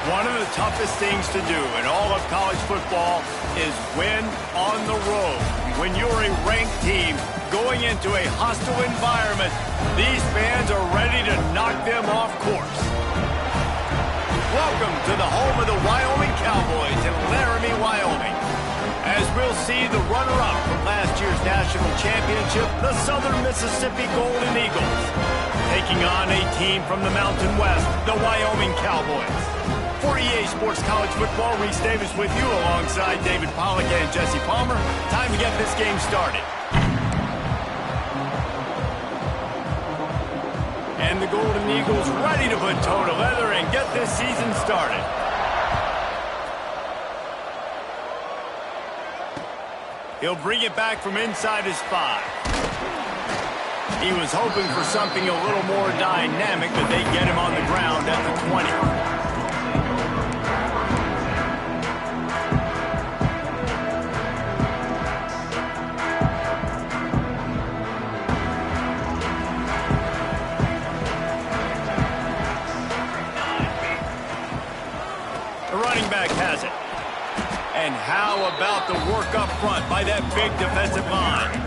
One of the toughest things to do in all of college football is win on the road. When you're a ranked team going into a hostile environment, these fans are ready to knock them off course. Welcome to the home of the Wyoming Cowboys in Laramie, Wyoming. As we'll see the runner-up from last year's national championship, the Southern Mississippi Golden Eagles, taking on a team from the Mountain West, the Wyoming Cowboys. For EA Sports College Football, Reese Davis with you alongside David Pollack and Jesse Palmer. Time to get this game started. And the Golden Eagles ready to put toe to leather and get this season started. He'll bring it back from inside his 5. He was hoping for something a little more dynamic, but they get him on the ground at the 20. The running back has it. And how about the work up front by that big defensive line?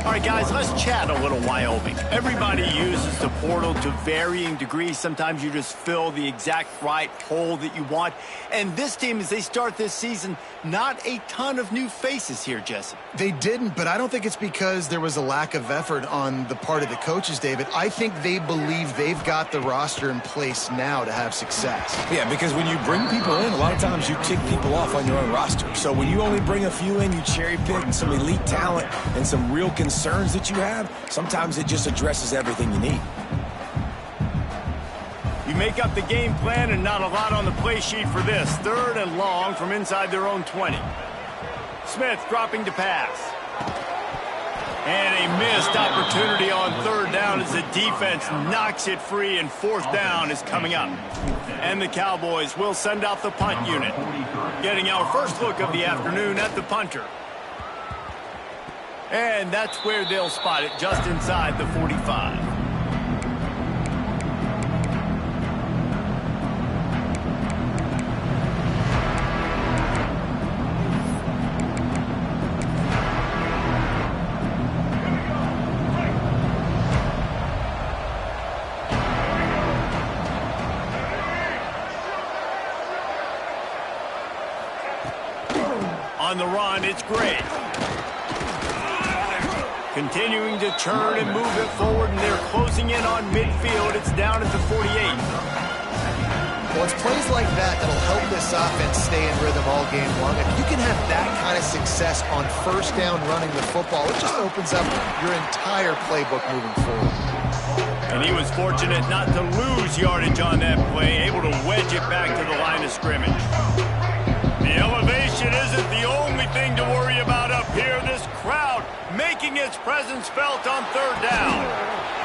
All right, guys, let's chat a little Wyoming. Everybody uses the portal to varying degrees. Sometimes you just fill the exact right hole that you want. And this team, as they start this season, not a ton of new faces here, Jesse. They didn't, but I don't think it's because there was a lack of effort on the part of the coaches, David. I think they believe they've got the roster in place now to have success. Yeah, because when you bring people in, a lot of times you tick people off on your own roster. So when you only bring a few in, you cherry pick and some elite talent and some real concerns that you have, sometimes it just addresses everything you need. You make up the game plan and not a lot on the play sheet for this. 3rd and long from inside their own 20. Smith dropping to pass. And a missed opportunity on 3rd down as the defense knocks it free, and 4th down is coming up. And the Cowboys will send out the punt unit. Getting our first look of the afternoon at the punter. And that's where they'll spot it, just inside the 45. On the run, it's great. Continuing to churn and move it forward, and they're closing in on midfield. It's down at the 48. Well, it's plays like that that'll help this offense stay in rhythm all game long. If you can have that kind of success on 1st down running the football, it just opens up your entire playbook moving forward. And he was fortunate not to lose yardage on that play, able to wedge it back to the line of scrimmage. The elevation isn't the only thing to worry about up here. This crowd making its presence felt on 3rd down.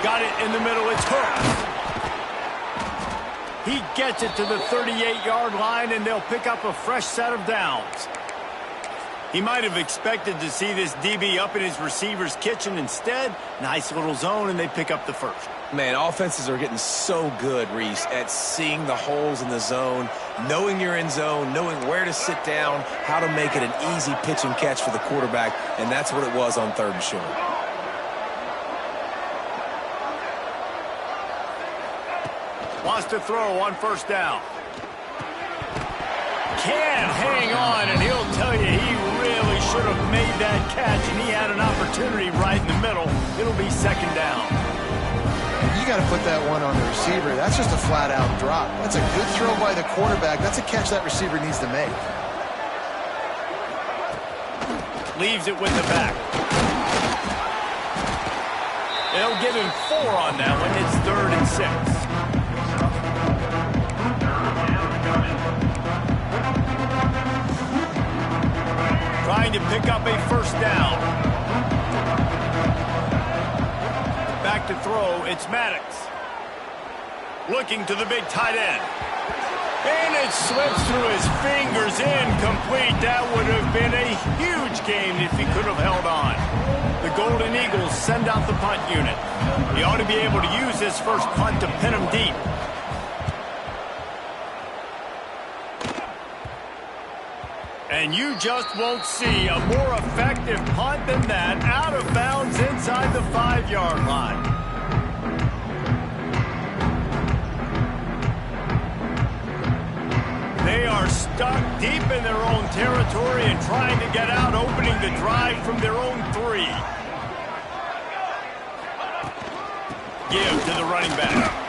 Got it in the middle. It's Hooks. He gets it to the 38-yard line, and they'll pick up a fresh set of downs. He might have expected to see this DB up in his receiver's kitchen. Instead, nice little zone, and they pick up the 1st. Man, offenses are getting so good, Reese, at seeing the holes in the zone, knowing you're in zone, knowing where to sit down, how to make it an easy pitch and catch for the quarterback, and that's what it was on 3rd and short. Wants to throw on 1st down. Can't hang on, and he'll tell you he really should have made that catch, and he had an opportunity right in the middle. It'll be 2nd down. You got to put that one on the receiver. That's just a flat-out drop. That's a good throw by the quarterback. That's a catch that receiver needs to make. Leaves it with the back. They'll give him 4 on that one. It's 3rd and 6. Trying to pick up a 1st down. Back to throw, it's Maddox. Looking to the big tight end. And it slips through his fingers, incomplete. That would have been a huge gain if he could have held on. The Golden Eagles send out the punt unit. He ought to be able to use this first punt to pin him deep. And you just won't see a more effective punt than that, out of bounds inside the 5-yard line. They are stuck deep in their own territory and trying to get out, opening the drive from their own 3. Give to the running back.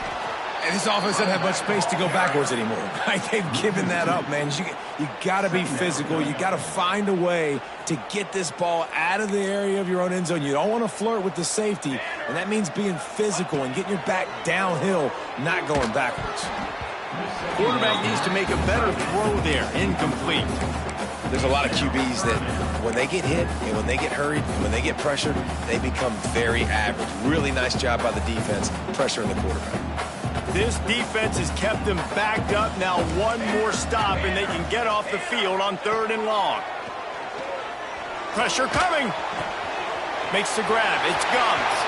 And this offense doesn't have much space to go backwards anymore. Right? They've given that up, man. You got to be physical. You got to find a way to get this ball out of the area of your own end zone. You don't want to flirt with the safety, and that means being physical and getting your back downhill, not going backwards. Quarterback needs to make a better throw there. Incomplete. There's a lot of QBs that when they get hit and when they get hurried and when they get pressured, they become very average. Really nice job by the defense pressuring the quarterback. This defense has kept them backed up. Now one more stop, and they can get off the field on 3rd and long. Pressure coming. Makes the grab. It's Gums.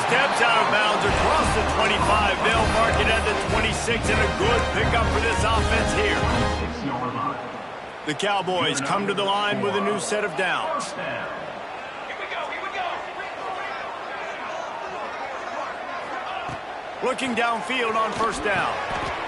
Steps out of bounds across the 25. They'll mark it at the 26, and a good pickup for this offense here. The Cowboys come to the line with a new set of downs. Looking downfield on 1st down.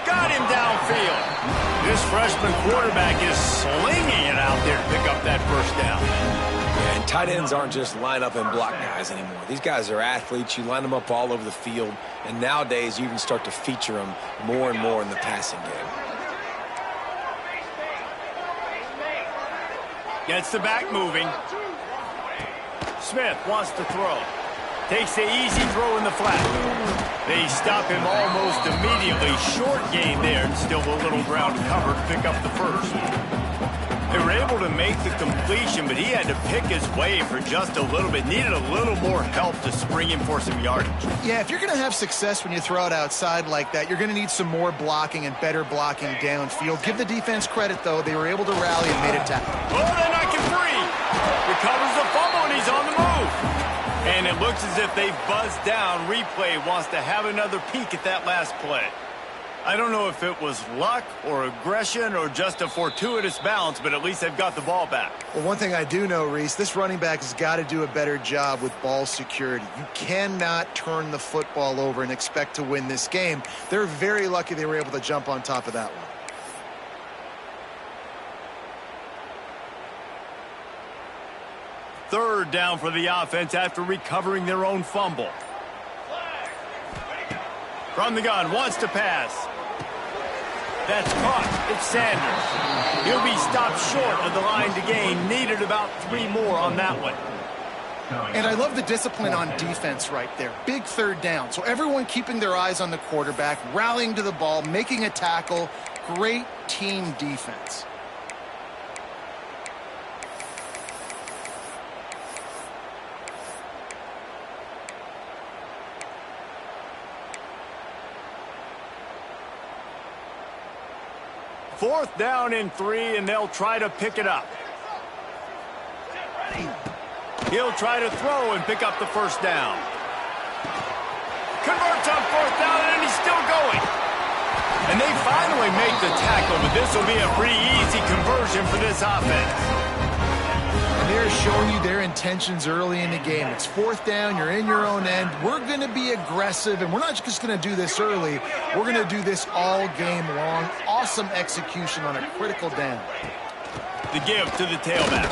Got him downfield. This freshman quarterback is slinging it out there to pick up that 1st down. Yeah, and tight ends aren't just line up and block guys anymore. These guys are athletes. You line them up all over the field. And nowadays, you even start to feature them more and more in the passing game. Gets the back moving. Smith wants to throw. Takes the easy throw in the flat. They stop him almost immediately. Short gain there, and still a little ground to cover to pick up the 1st. They were able to make the completion, but he had to pick his way for just a little bit. Needed a little more help to spring him for some yardage. Yeah, if you're going to have success when you throw it outside like that, you're going to need some more blocking and better blocking downfield. Give the defense credit, though. They were able to rally and made a tackle. Oh, they're knocking free. Recovers the fumble, and he's on the move. And it looks as if they've buzzed down. Replay wants to have another peek at that last play. I don't know if it was luck or aggression or just a fortuitous bounce, but at least they've got the ball back. Well, one thing I do know, Reese, this running back has got to do a better job with ball security. You cannot turn the football over and expect to win this game. They're very lucky they were able to jump on top of that one. Third down for the offense after recovering their own fumble. From the gun, wants to pass. That's caught. It's Sanders. He'll be stopped short of the line to gain. Needed about 3 more on that one. And I love the discipline on defense right there. Big 3rd down. So everyone keeping their eyes on the quarterback, rallying to the ball, making a tackle. Great team defense. Fourth down and 3, and they'll try to pick it up. He'll try to throw and pick up the 1st down. Converts on 4th down, and he's still going. And they finally make the tackle, but this will be a pretty easy conversion for this offense. And they're showing you their intentions early in the game. It's 4th down, you're in your own end. We're going to be aggressive, and we're not just going to do this early. We're going to do this all game long. Awesome execution on a critical down. The give to the tailback.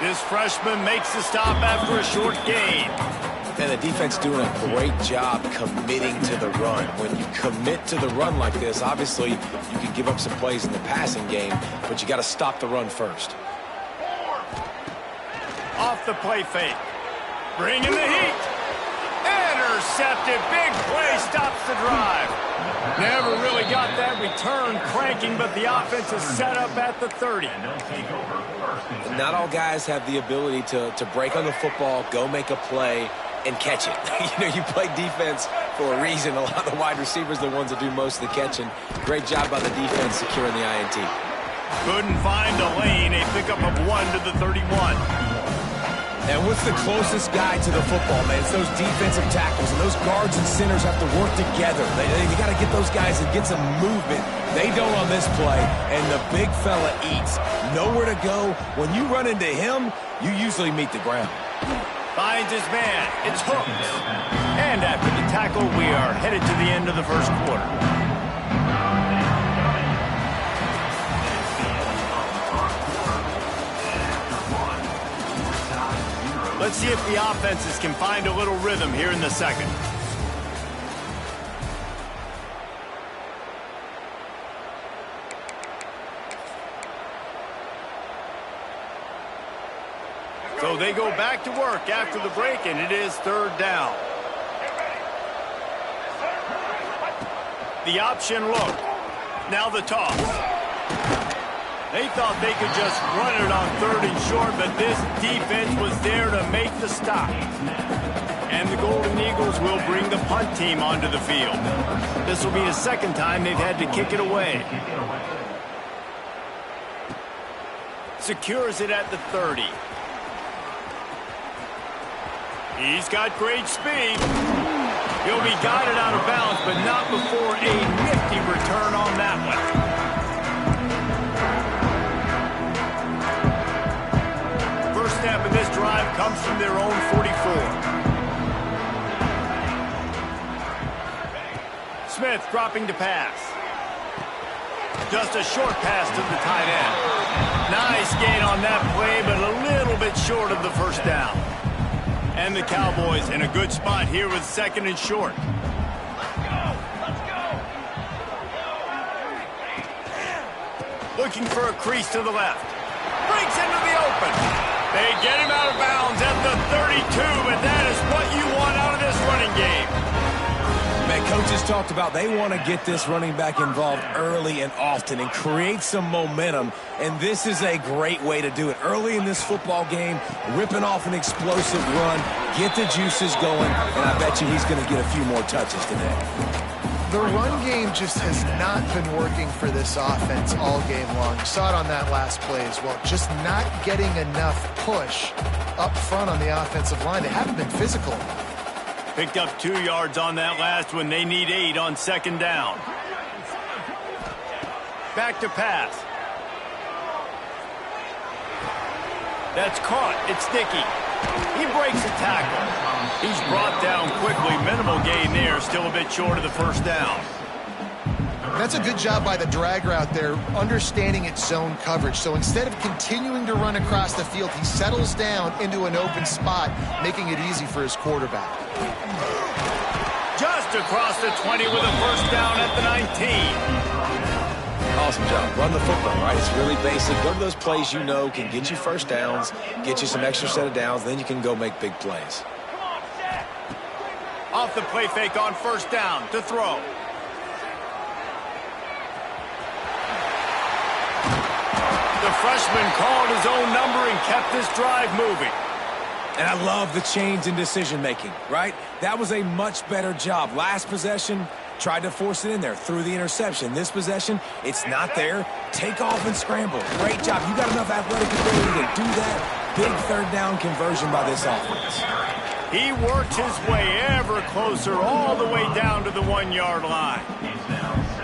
This freshman makes the stop after a short gain. And the defense doing a great job committing to the run. When you commit to the run like this, obviously you can give up some plays in the passing game, but you got to stop the run first. Off the play fake. Bringing the heat. Intercepted. Big play stops the drive. Never really got that return cranking, but the offense is set up at the 30. And not all guys have the ability to break on the football, go make a play, and catch it. You play defense for a reason. A lot of the wide receivers are the ones that do most of the catching. Great job by the defense securing the INT. Couldn't find a lane. A pickup of 1 to the 31. And what's the closest guy to the football, man? It's those defensive tackles, and those guards and centers have to work together. They got to get those guys and get some movement. They don't on this play, and the big fella eats. Nowhere to go. When you run into him, you usually meet the ground. Finds his man. It's hooked. And after the tackle, we are headed to the end of the first quarter. Let's see if the offenses can find a little rhythm here in the second. So they go back to work after the break, and it is third down. The option look. Now the toss. They thought they could just run it on third and short, but this defense was there to make the stop. And the Golden Eagles will bring the punt team onto the field. This will be the second time they've had to kick it away. Secures it at the 30. He's got great speed. He'll be guided out of bounds, but not before a nifty return on that one. First step in this drive comes from their own 44. Smith dropping to pass. Just a short pass to the tight end. Nice gain on that play, but a little bit short of the first down. And the Cowboys in a good spot here with second and short. Looking for a crease to the left. Breaks into the open. They get him out of bounds at the 32, but that is what you want out of this running game. Man, coaches talked about they want to get this running back involved early and often and create some momentum, and this is a great way to do it. Early in this football game, ripping off an explosive run, get the juices going, and I bet you he's going to get a few more touches today. The run game just has not been working for this offense all game long. You saw it on that last play as well. Just not getting enough push up front on the offensive line. They haven't been physical. Picked up 2 yards on that last one. They need 8 on second down. Back to pass. That's caught. It's Dickey. He breaks the tackle. He's brought down quickly. Minimal gain there. Still a bit short of the first down. That's a good job by the drag route there, understanding its zone coverage. So instead of continuing to run across the field, he settles down into an open spot, making it easy for his quarterback. Just across the 20 with a first down at the 19. Awesome job. Run the football, right? It's really basic. Go to those plays you know can get you first downs, get you some extra set of downs, then you can go make big plays. Off the play fake on first down to throw. The freshman called his own number and kept this drive moving. And I love the change in decision-making, right? That was a much better job. Last possession, tried to force it in there, threw the interception. This possession, it's not there. Take off and scramble. Great job. You got enough athletic ability to do that. Big third down conversion by this offense. He worked his way ever closer all the way down to the 1-yard line.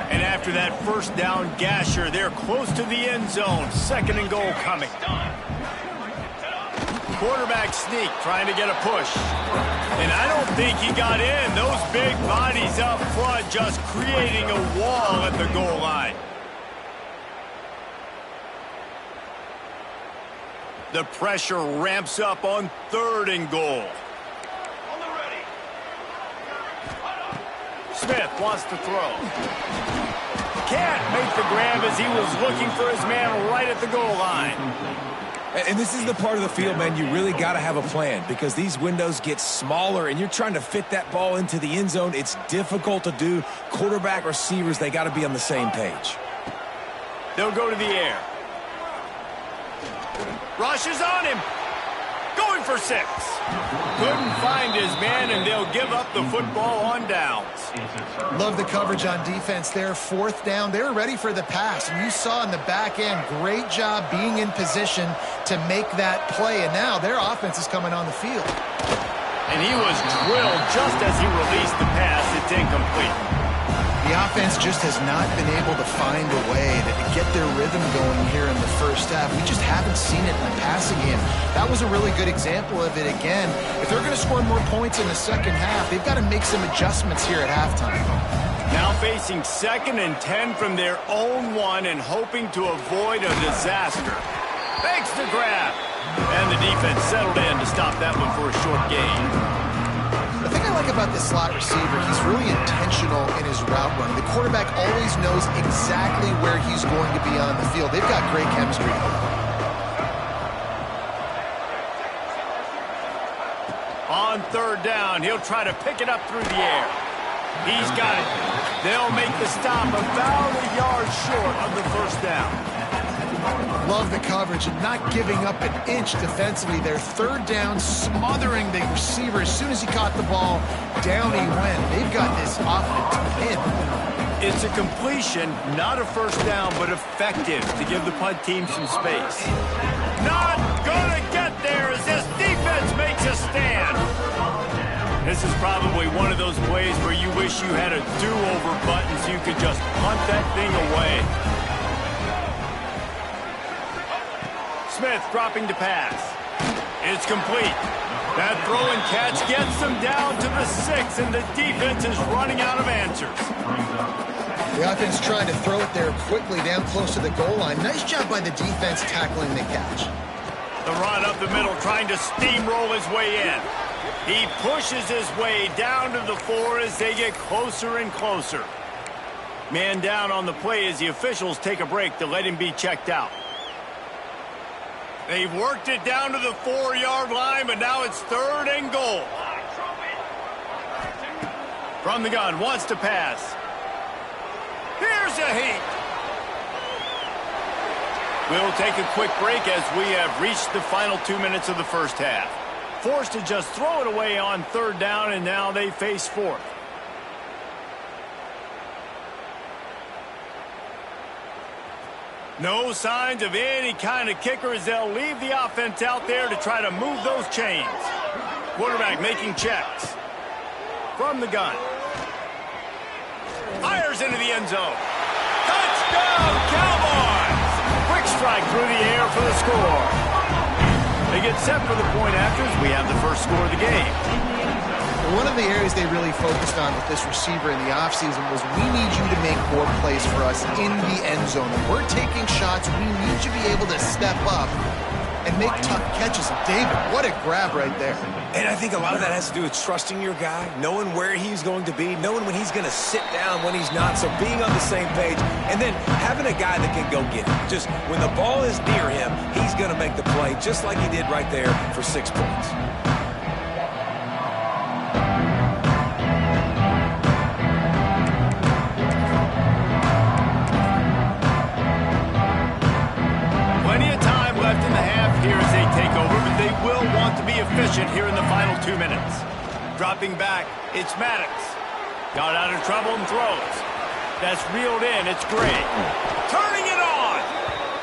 And after that first down gasher, they're close to the end zone. Second and goal coming. Quarterback sneak, trying to get a push. And I don't think he got in. Those big bodies up front just creating a wall at the goal line. The pressure ramps up on third and goal. Smith wants to throw. Can't make the grab as he was looking for his man right at the goal line. And this is the part of the field, man, you really got to have a plan because these windows get smaller and you're trying to fit that ball into the end zone. It's difficult to do. Quarterback, receivers, they got to be on the same page. They'll go to the air. Rushes on him. Going for 6. Couldn't find his man, and they'll give up the football on downs. Love the coverage on defense there. 4th down. They were ready for the pass. And you saw in the back end, great job being in position to make that play. And now their offense is coming on the field. And he was drilled just as he released the pass. It's incomplete. The offense just has not been able to find a way to get their rhythm going here in the first half. We just haven't seen it in the passing game. That was a really good example of it again. If they're going to score more points in the second half, they've got to make some adjustments here at halftime. Now facing 2nd and 10 from their own 1 and hoping to avoid a disaster. Fakes the grab. And the defense settled in to stop that one for a short gain. The thing I like about this slot receiver, he's really intentional in his route run. The quarterback always knows exactly where he's going to be on the field. They've got great chemistry. On 3rd down, he'll try to pick it up through the air. He's got it. They'll make the stop about a yard short of the 1st down. Love the coverage and not giving up an inch defensively. Their 3rd down, smothering the receiver. As soon as he caught the ball, down he went. They've got this offense pinned. It's a completion, not a 1st down, but effective to give the punt team some space. Not gonna get there as this defense makes a stand. This is probably one of those plays where you wish you had a do-over button so you could just punt that thing away. Smith dropping to pass. It's complete. That throw and catch gets them down to the 6, and the defense is running out of answers. The offense trying to throw it there quickly down close to the goal line. Nice job by the defense tackling the catch. The run up the middle, trying to steamroll his way in. He pushes his way down to the 4 as they get closer and closer. Man down on the play as the officials take a break to let him be checked out. They've worked it down to the 4-yard line, but now it's 3rd and goal. From the gun, wants to pass. Here's a heat. We'll take a quick break as we have reached the final 2 minutes of the first half. Forced to just throw it away on 3rd down, and now they face 4th. No signs of any kind of kicker as they'll leave the offense out there to try to move those chains. Quarterback making checks. From the gun. Fires into the end zone. Touchdown, Cowboys! Quick strike through the air for the score. They get set for the point after as we have the first score of the game. One of the areas they really focused on with this receiver in the offseason was we need you to make more plays for us in the end zone. When we're taking shots, we need you to be able to step up and make tough catches. David, what a grab right there. And I think a lot of that has to do with trusting your guy, knowing where he's going to be, knowing when he's going to sit down, when he's not, so being on the same page, and then having a guy that can go get it. Just when the ball is near him, he's going to make the play, just like he did right there for 6 points. Here as they take over, but they will want to be efficient here in the final 2 minutes. Dropping back, it's Maddox. Got out of trouble and throws. That's reeled in, it's Gray. Turning it on!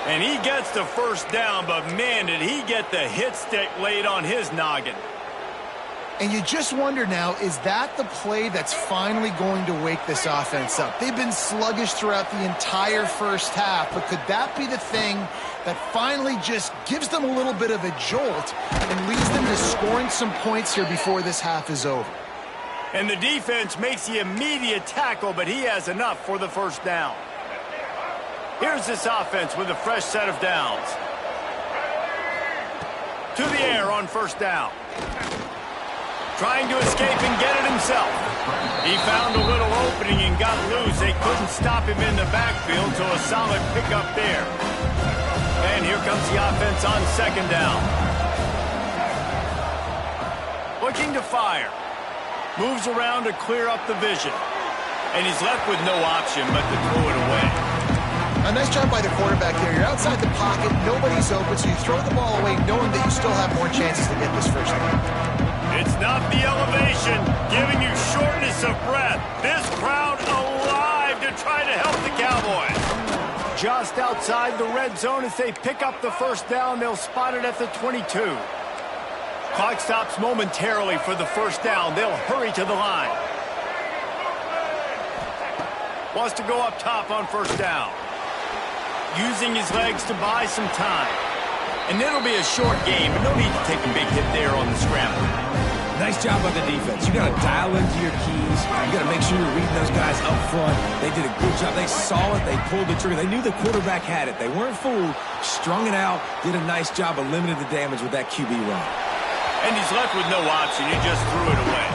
And he gets the 1st down, but man, did he get the hit stick laid on his noggin. And you just wonder now, is that the play that's finally going to wake this offense up? They've been sluggish throughout the entire first half, but could that be the thing that finally just gives them a little bit of a jolt and leads them to scoring some points here before this half is over? And the defense makes the immediate tackle, but he has enough for the 1st down. Here's this offense with a fresh set of downs. To the air on 1st down. Trying to escape and get it himself. He found a little opening and got loose. They couldn't stop him in the backfield, so a solid pickup there. And here comes the offense on 2nd down. Looking to fire. Moves around to clear up the vision. And he's left with no option but to throw it away. A nice job by the quarterback there. You're outside the pocket, nobody's open, so you throw the ball away knowing that you still have more chances to get this first down. It's not the elevation giving you shortness of breath. This crowd alive to try to help the Cowboys. Just outside the red zone as they pick up the first down. They'll spot it at the 22. Clock stops momentarily for the first down. They'll hurry to the line. Wants to go up top on first down. Using his legs to buy some time. And it'll be a short game, but no need to take a big hit there on the scramble. Nice job by the defense. You got to dial into your keys. You got to make sure you're reading those guys up front. They did a good job. They saw it. They pulled the trigger. They knew the quarterback had it. They weren't fooled. Strung it out. Did a nice job of limiting the damage with that QB run. And he's left with no option. He just threw it away.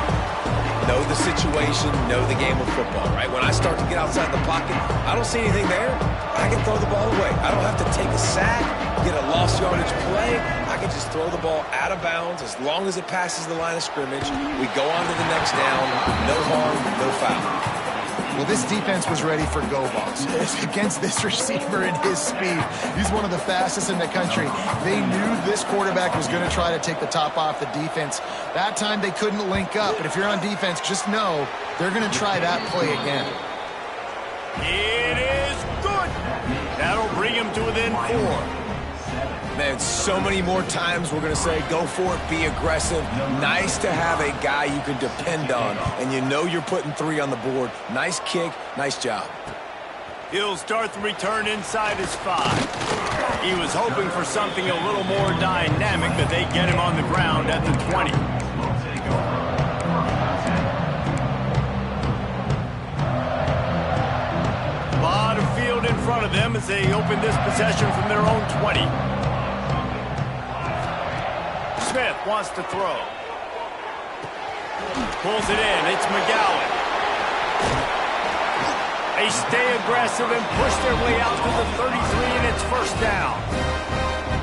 Know the situation, know the game of football, right? When I start to get outside the pocket, I don't see anything there. I can throw the ball away. I don't have to take a sack, get a lost yardage play. I can just throw the ball out of bounds as long as it passes the line of scrimmage. We go on to the next down. No harm, no foul. Well, this defense was ready for go balls against this receiver and his speed. He's one of the fastest in the country. They knew this quarterback was going to try to take the top off the defense. That time they couldn't link up, but if you're on defense, just know they're going to try that play again. It is good. That'll bring him to within 4. Man, so many more times we're going to say, go for it, be aggressive. Nice to have a guy you can depend on, and you know you're putting 3 on the board. Nice kick, nice job. He'll start the return inside his 5. He was hoping for something a little more dynamic, but they get him on the ground at the 20. A lot of field in front of them as they open this possession from their own 20. Smith wants to throw. Pulls it in. It's McGowan. They stay aggressive and push their way out to the 33, and it's first down.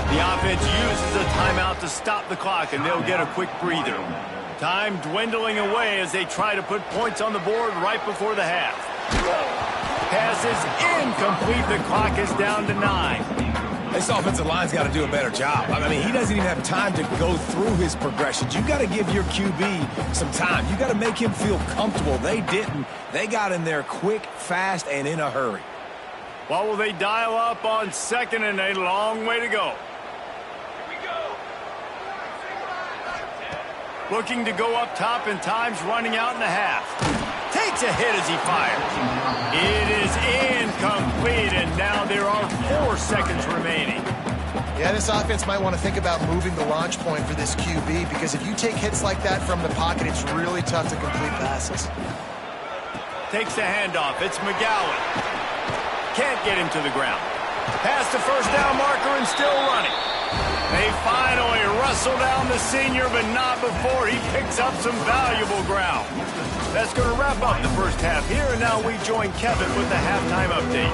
The offense uses a timeout to stop the clock, and they'll get a quick breather. Time dwindling away as they try to put points on the board right before the half. Pass is incomplete. The clock is down to 9. This offensive line's got to do a better job. I mean, he doesn't even have time to go through his progressions. You got to give your QB some time. You got to make him feel comfortable. They didn't. They got in there quick, fast, and in a hurry. What will they dial up on second and a long way to go? Looking to go up top, and time's running out in the half. Takes a hit as he fires. It is incomplete, and now there are 4 seconds remaining. Yeah, this offense might want to think about moving the launch point for this QB, because if you take hits like that from the pocket, it's really tough to complete passes. Takes the handoff. It's McGowan. Can't get him to the ground. Past the first down marker and still running. They finally wrestle down the senior, but not before he picks up some valuable ground. That's going to wrap up the first half here, and now we join Kevin with the halftime update.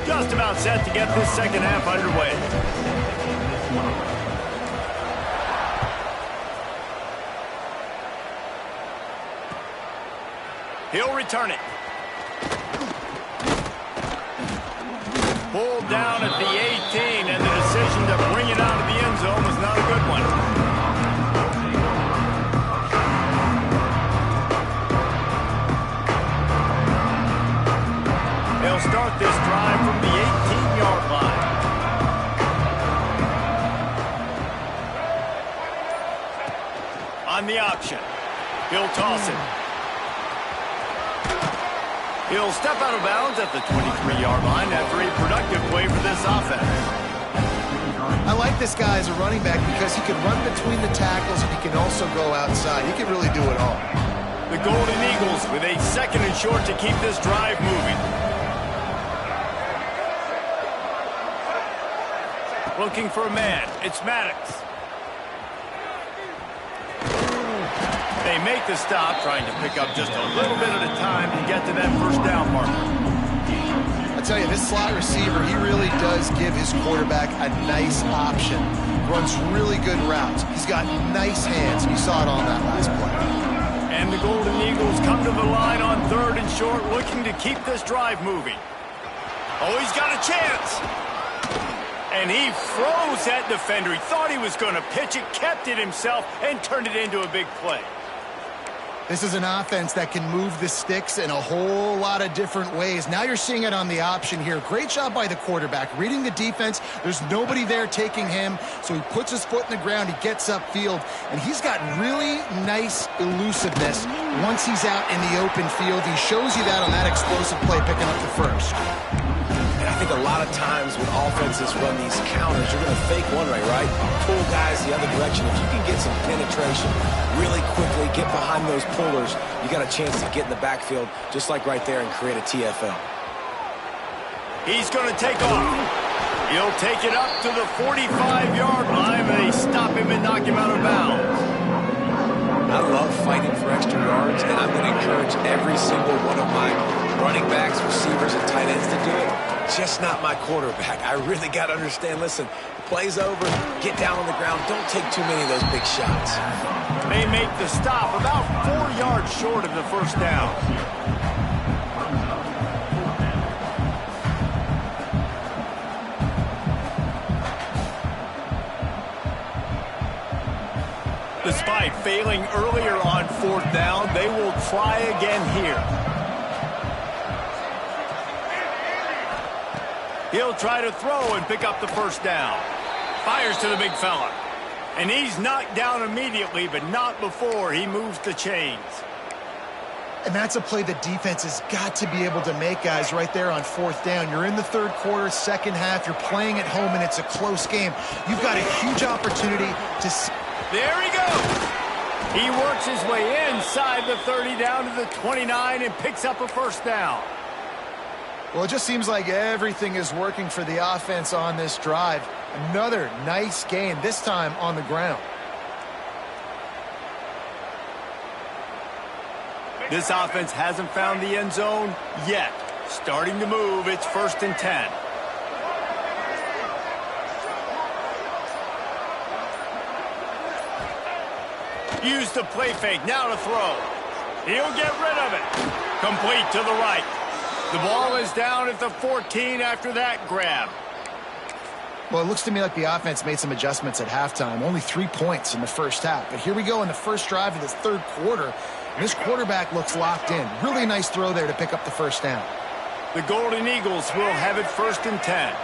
Just about set to get this second half underway. He'll return it. Pulled down at the 18, and the decision to bring it out of the end zone was not a good one. They'll start this drive from the 18-yard line. On the option, he'll toss it. He'll step out of bounds at the 23-yard line after a productive play for this offense. I like this guy as a running back because he can run between the tackles and he can also go outside. He can really do it all. The Golden Eagles with a second and short to keep this drive moving. Looking for a man. It's Maddox. They make the stop, trying to pick up just a little bit at a time to get to that first down marker. I tell you, this slot receiver, he really does give his quarterback a nice option. Runs really good routes. He's got nice hands. You saw it on that last play. And the Golden Eagles come to the line on 3rd and short, looking to keep this drive moving. Oh, he's got a chance. And he froze that defender. He thought he was going to pitch it, kept it himself, and turned it into a big play. This is an offense that can move the sticks in a whole lot of different ways. Now you're seeing it on the option here. Great job by the quarterback. Reading the defense, there's nobody there taking him, so he puts his foot in the ground, he gets upfield, and he's got really nice elusiveness once he's out in the open field. He shows you that on that explosive play, picking up the first. And I think a lot of times when offenses run these counters, you're going to fake one way, right? Pull guys the other direction. If you can get some penetration really quickly, get behind those pullers, you got a chance to get in the backfield, just like right there, and create a TFL. He's going to take off. He'll take it up to the 45-yard line, but they stop him and knock him out of bounds. I love fighting for extra yards, and I'm going to encourage every single one of my running backs, receivers, and tight ends to do it. Just not my quarterback. I really got to understand, listen, the play's over, get down on the ground, don't take too many of those big shots. They make the stop about 4 yards short of the first down. Despite failing earlier on 4th down, they will try again here. He'll try to throw and pick up the first down. Fires to the big fella. And he's knocked down immediately, but not before he moves the chains. And that's a play the defense has got to be able to make, guys, right there on 4th down. You're in the 3rd quarter, second half. You're playing at home, and it's a close game. You've got a huge opportunity to... There he goes. He works his way inside the 30 down to the 29 and picks up a first down. Well, it just seems like everything is working for the offense on this drive. Another nice game, this time on the ground. This offense hasn't found the end zone yet. Starting to move, it's 1st and 10. Use the play fake, now to throw. He'll get rid of it. Complete to the right. The ball is down at the 14 after that grab. Well, it looks to me like the offense made some adjustments at halftime. Only 3 points in the first half. But here we go in the first drive of this 3rd quarter. And this quarterback looks locked in. Really nice throw there to pick up the first down. The Golden Eagles will have it 1st and 10.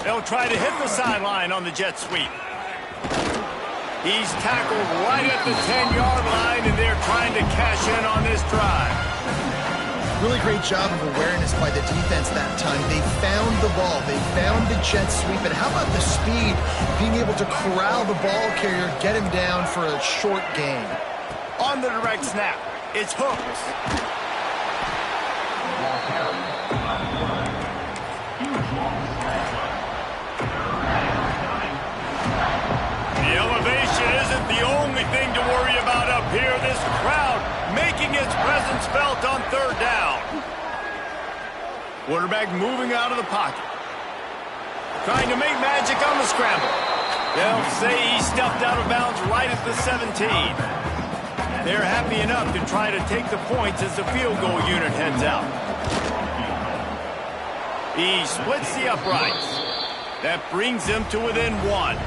They'll try to hit the sideline on the jet sweep. He's tackled right at the 10-yard line, and they're trying to cash in on this drive. Really great job of awareness by the defense that time. They found the ball. They found the jet sweep. And how about the speed? Being able to corral the ball carrier, get him down for a short gain. On the direct snap, it's Hooks. The elevation isn't the only thing to worry about up here. This crowd making its presence felt on 3rd down. Quarterback moving out of the pocket. Trying to make magic on the scramble. They'll say he stepped out of bounds right at the 17. They're happy enough to try to take the points as the field goal unit heads out. He splits the uprights. That brings them to within 1.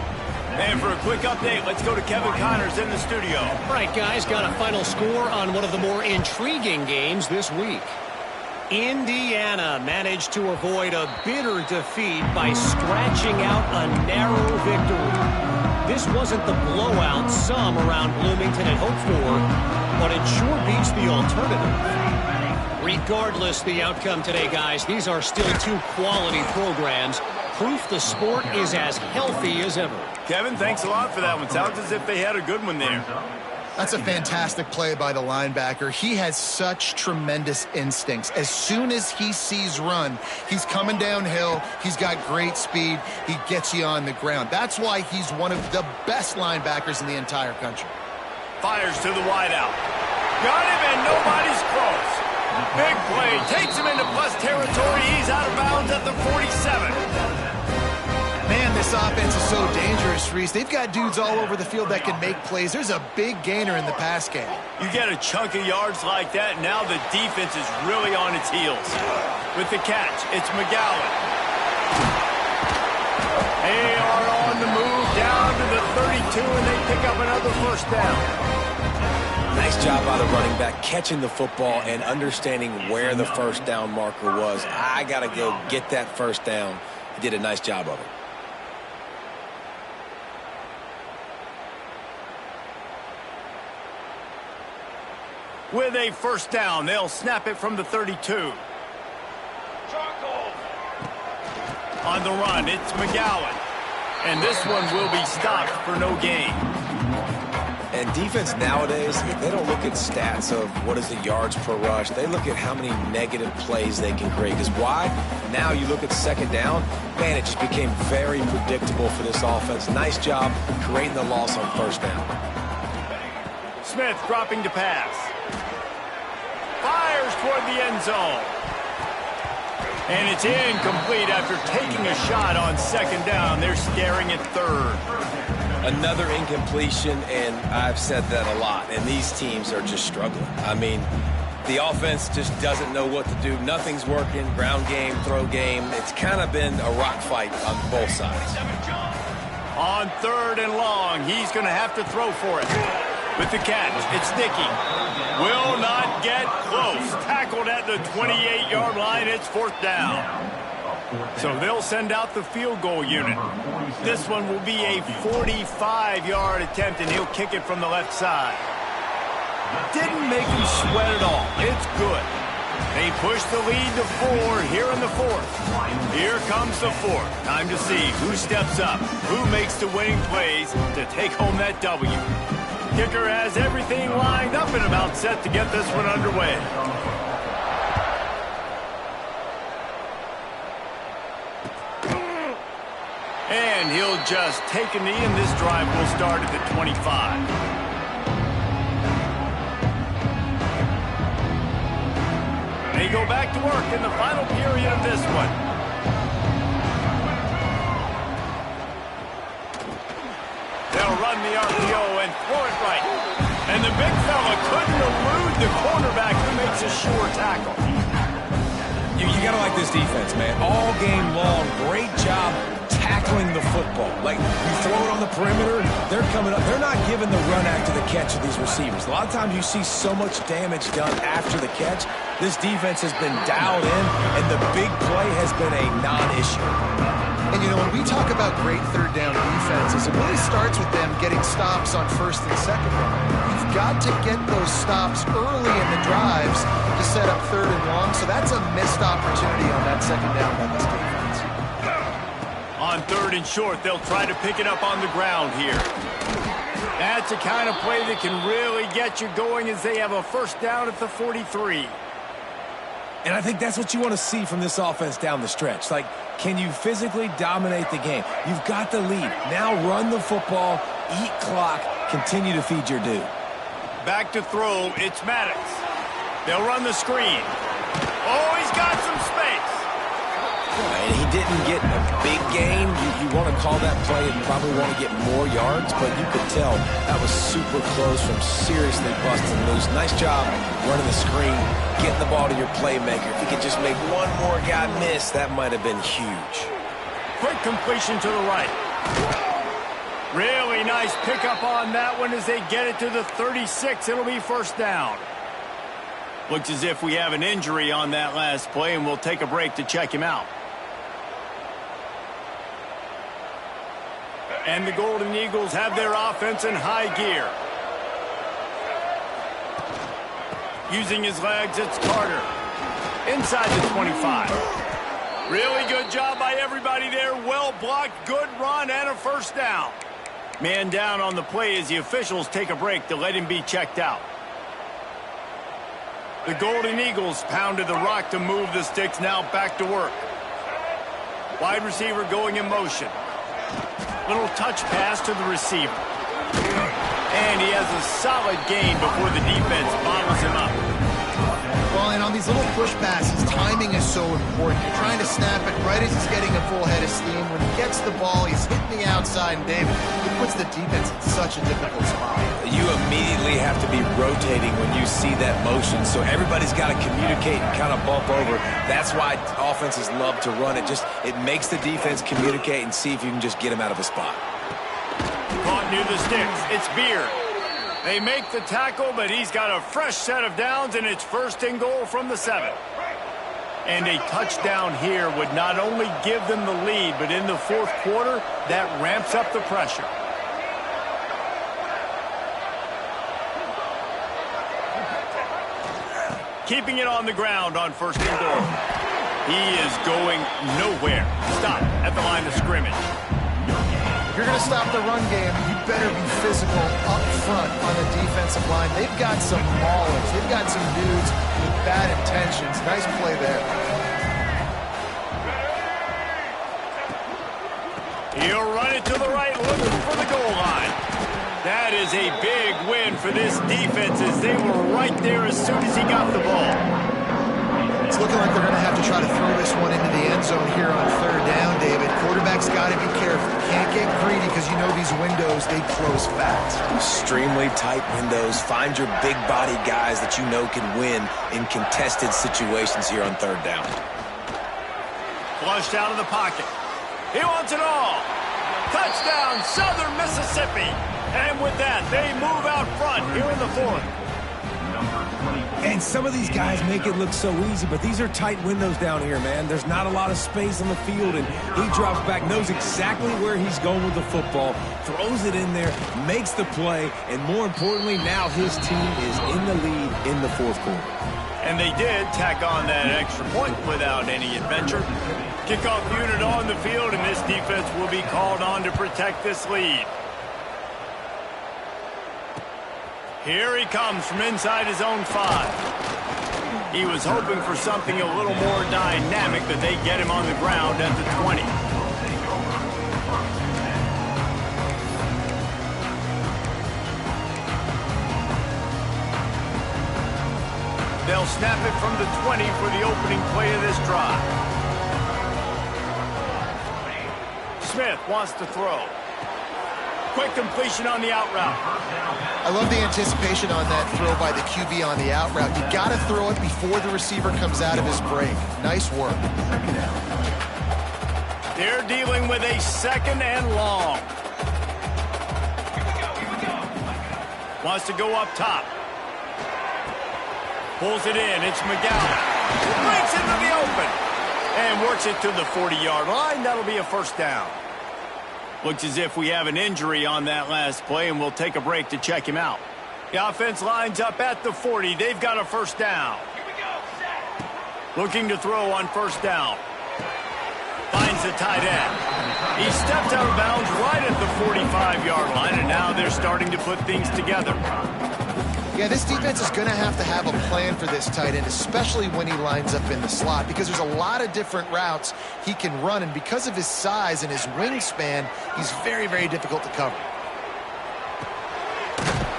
And for a quick update, let's go to Kevin Connors in the studio. All right, guys, got a final score on one of the more intriguing games this week. Indiana managed to avoid a bitter defeat by scratching out a narrow victory. This wasn't the blowout some around Bloomington had hoped for, but it sure beats the alternative. Regardless the outcome today, guys, these are still 2 quality programs. Proof the sport is as healthy as ever. Kevin, thanks a lot for that one. Sounds as if they had a good one there. That's a fantastic play by the linebacker. He has such tremendous instincts. As soon as he sees run, he's coming downhill. He's got great speed. He gets you on the ground. That's why he's one of the best linebackers in the entire country. Fires to the wideout. Got him, and nobody's close. Big play. Takes him into plus territory. He's out of bounds at the 47. Man, the this offense is so dangerous, Reese. They've got dudes all over the field that can make plays. There's a big gainer in the pass game. You get a chunk of yards like that, now the defense is really on its heels. With the catch, it's McGowan. They are on the move down to the 32, and they pick up another first down. Nice job by the running back, catching the football and understanding where the first down marker was. I got to go get that first down. He did a nice job of it. With a first down, they'll snap it from the 32. On the run, it's McGowan. And this one will be stopped for no gain. And defense nowadays, they don't look at stats of what is the yards per rush. They look at how many negative plays they can create. Because why? Now you look at second down, man, it just became very predictable for this offense. Nice job creating the loss on first down. Smith dropping to pass. Fires toward the end zone. And it's incomplete after taking a shot on second down. They're staring at third. Another incompletion, and I've said that a lot, and these teams are just struggling. I mean, the offense just doesn't know what to do. Nothing's working. Ground game, throw game. It's kind of been a rock fight on both sides. On third and long, he's going to have to throw for it. With the catch, it's Dickey. Will not get close. Tackled at the 28-yard line. It's fourth down. So they'll send out the field goal unit. This one will be a 45-yard attempt, and he'll kick it from the left side. Didn't make him sweat at all. It's good. They push the lead to 4 here in the fourth. Here comes the fourth. Time to see who steps up, who makes the winning plays to take home that W. Kicker has everything lined up and about set to get this one underway. And he'll just take a knee, and this drive will start at the 25. They go back to work in the final period of this one. They'll run the RPO and throw it right. And the big fella couldn't elude the quarterback who makes a sure tackle. You got to like this defense, man. All game long, great job tackling the football. Like, you throw it on the perimeter, they're coming up. They're not giving the run after the catch of these receivers. A lot of times you see so much damage done after the catch. This defense has been dialed in, and the big play has been a non-issue. And, you know, when we talk about great third down defenses, it really starts with them getting stops on first and second down. You've got to get those stops early in the drives to set up third and long, so that's a missed opportunity on that second down by this defense. On third and short, they'll try to pick it up on the ground here. That's the kind of play that can really get you going as they have a first down at the 43. And I think that's what you want to see from this offense down the stretch. Like, can you physically dominate the game? You've got the lead. Now run the football, eat clock, continue to feed your due. Back to throw, it's Maddox. They'll run the screen. Oh, he's got some space. And he didn't get a big gain. You want to call that play and probably want to get more yards, but you could tell that was super close from seriously busting loose. Nice job running the screen, getting the ball to your playmaker. If he could just make one more guy miss, that might have been huge. Quick completion to the right. Really nice pickup on that one as they get it to the 36. It'll be first down. Looks as if we have an injury on that last play, and we'll take a break to check him out. And the Golden Eagles have their offense in high gear. Using his legs, it's Carter. Inside the 25. Really good job by everybody there. Well blocked, good run, and a first down. Man down on the play as the officials take a break to let him be checked out. The Golden Eagles pounded the rock to move the sticks, now back to work. Wide receiver going in motion. Little touch pass to the receiver. And he has a solid gain before the defense bottles him up. Well, And on these little push passes, timing is so important. You're trying to snap it right as he's getting a full head of steam. When he gets the ball, he's hitting the outside, and David, it puts the defense in such a difficult spot. You immediately have to be rotating when you see that motion, so everybody's got to communicate and kind of bump over. That's why offenses love to run it. It makes the defense communicate and see if you can just get him out of a spot. Caught near the sticks. It's Beard. They make the tackle, but he's got a fresh set of downs, and it's 1st and goal from the 7. And a touchdown here would not only give them the lead, but in the 4th quarter, that ramps up the pressure. Keeping it on the ground on 1st and goal. He is going nowhere. Stop at the line of scrimmage. If you're going to stop the run game, you better be physical up front on the defensive line. They've got some maulers. They've got some dudes with bad intentions. Nice play there. He'll run it to the right, looking for the goal line. That is a big win for this defense as they were right there as soon as he got the ball. It's looking like they're going to have to try to throw this one into the end zone here on 3rd down, David. Quarterback's got to be careful. Can't get greedy because you know these windows, they close fast. Extremely tight windows. Find your big body guys that you know can win in contested situations here on 3rd down. Flushed out of the pocket. He wants it all. Touchdown, Southern Mississippi. And with that, they move out front here in the 4th. And some of these guys make it look so easy, but these are tight windows down here, man. There's not a lot of space on the field, and he drops back, knows exactly where he's going with the football, throws it in there, makes the play, and more importantly, now his team is in the lead in the 4th quarter. And they did tack on that extra point without any adventure. Kickoff unit on the field, and this defense will be called on to protect this lead. Here he comes from inside his own 5. He was hoping for something a little more dynamic, but they get him on the ground at the 20. They'll snap it from the 20 for the opening play of this drive. Smith wants to throw. Quick completion on the out route. I love the anticipation on that throw by the QB on the out route. You got to throw it before the receiver comes out of his break. Nice work. They're dealing with a 2nd and long. Wants to go up top. Pulls it in. It's McGowan. Breaks into the open. And works it to the 40-yard line. That'll be a 1st down. Looks as if we have an injury on that last play, and we'll take a break to check him out. The offense lines up at the 40. They've got a 1st down. Looking to throw on 1st down. Finds the tight end. He stepped out of bounds right at the 45-yard line, and now they're starting to put things together. Yeah, this defense is going to have a plan for this tight end, especially when he lines up in the slot, because there's a lot of different routes he can run, and because of his size and his wingspan, he's very, very difficult to cover.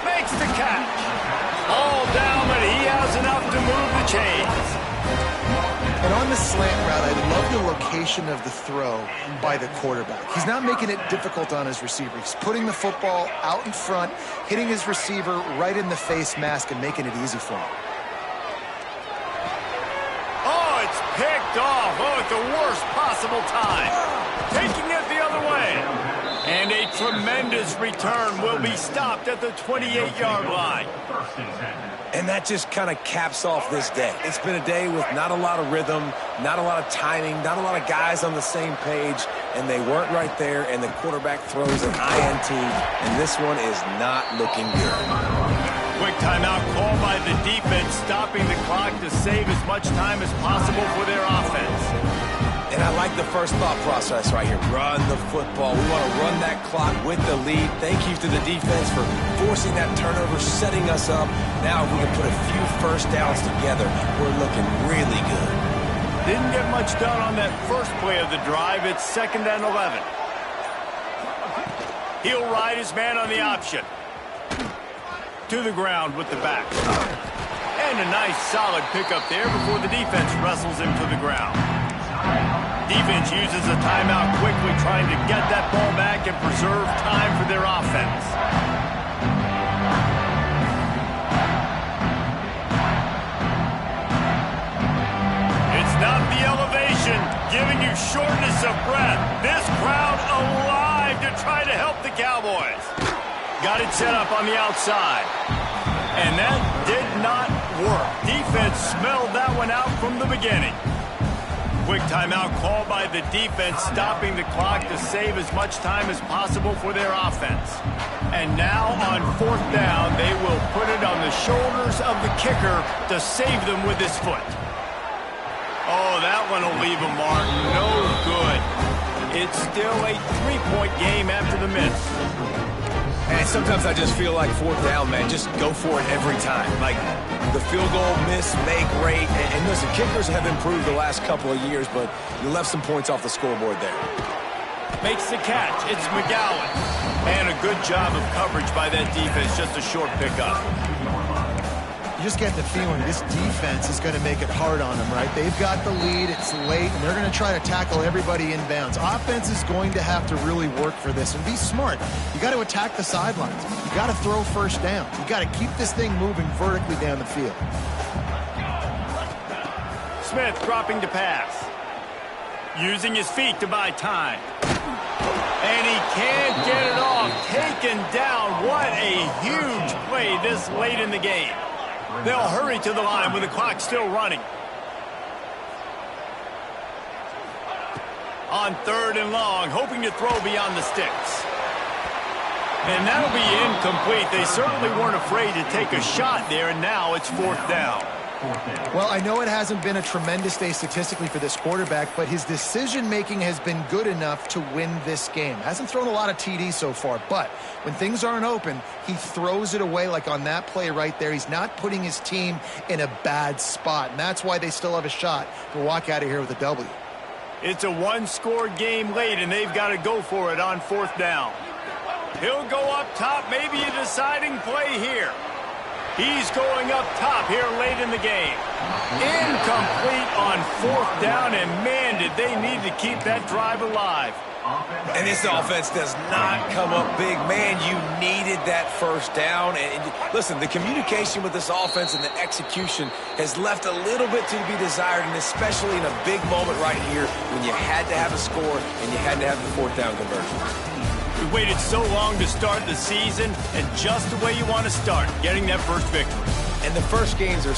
Makes the catch. All down, but he has enough to move the chains. And on the slant route, I love the location of the throw by the quarterback. He's not making it difficult on his receiver. He's putting the football out in front, hitting his receiver right in the face mask and making it easy for him. Oh, it's picked off. Oh, at the worst possible time. Taking it the other way. And a tremendous return will be stopped at the 28-yard line. And that just kind of caps off this day. It's been a day with not a lot of rhythm, not a lot of timing, not a lot of guys on the same page, and they weren't right there, and the quarterback throws an INT, and this one is not looking good. Quick timeout call by the defense, stopping the clock to save as much time as possible for their offense. And I like the first thought process right here. Run the football. We want to run that clock with the lead. Thank you to the defense for forcing that turnover, setting us up. Now if we can put a few 1st downs together, we're looking really good. Didn't get much done on that first play of the drive. It's 2nd and 11. He'll ride his man on the option. To the ground with the back. And a nice solid pickup there before the defense wrestles him to the ground. Defense uses a timeout quickly, trying to get that ball back and preserve time for their offense. It's not the elevation giving you shortness of breath. This crowd alive to try to help the Cowboys. Got it set up on the outside. And that did not work. Defense smelled that one out from the beginning. Quick timeout called by the defense, stopping the clock to save as much time as possible for their offense. And now on fourth down, they will put it on the shoulders of the kicker to save them with his foot. Oh, that one will leave a mark. No good. It's still a three-point game after the miss. And sometimes I just feel like fourth down, man, just go for it every time. Like the field goal miss, make rate. And listen, kickers have improved the last couple of years, but you left some points off the scoreboard there. Makes the catch. It's McGowan. And a good job of coverage by that defense. Just a short pickup. You just get the feeling this defense is going to make it hard on them, right? They've got the lead, it's late, and they're going to try to tackle everybody inbounds. Offense is going to have to really work for this and be smart. You got to attack the sidelines. You got to throw first down. You got to keep this thing moving vertically down the field. Smith dropping to pass. Using his feet to buy time. And he can't get it off. Taken down. What a huge play this late in the game. They'll hurry to the line with the clock still running. On third and long, hoping to throw beyond the sticks. And that'll be incomplete. They certainly weren't afraid to take a shot there, and now it's fourth down. Well, I know it hasn't been a tremendous day statistically for this quarterback, but his decision-making has been good enough to win this game. Hasn't thrown a lot of TDs so far, but when things aren't open, he throws it away like on that play right there. He's not putting his team in a bad spot, and that's why they still have a shot to walk out of here with a W. It's a one-score game late, and they've got to go for it on fourth down. He'll go up top, maybe a deciding play here. He's going up top here late in the game. Incomplete on fourth down, and man, did they need to keep that drive alive. And this offense does not come up big. Man, you needed that first down. And listen, the communication with this offense and the execution has left a little bit to be desired, and especially in a big moment right here when you had to have a score and you had to have the fourth down conversion. We waited so long to start the season, and just the way you want to start, getting that first victory. And the first games are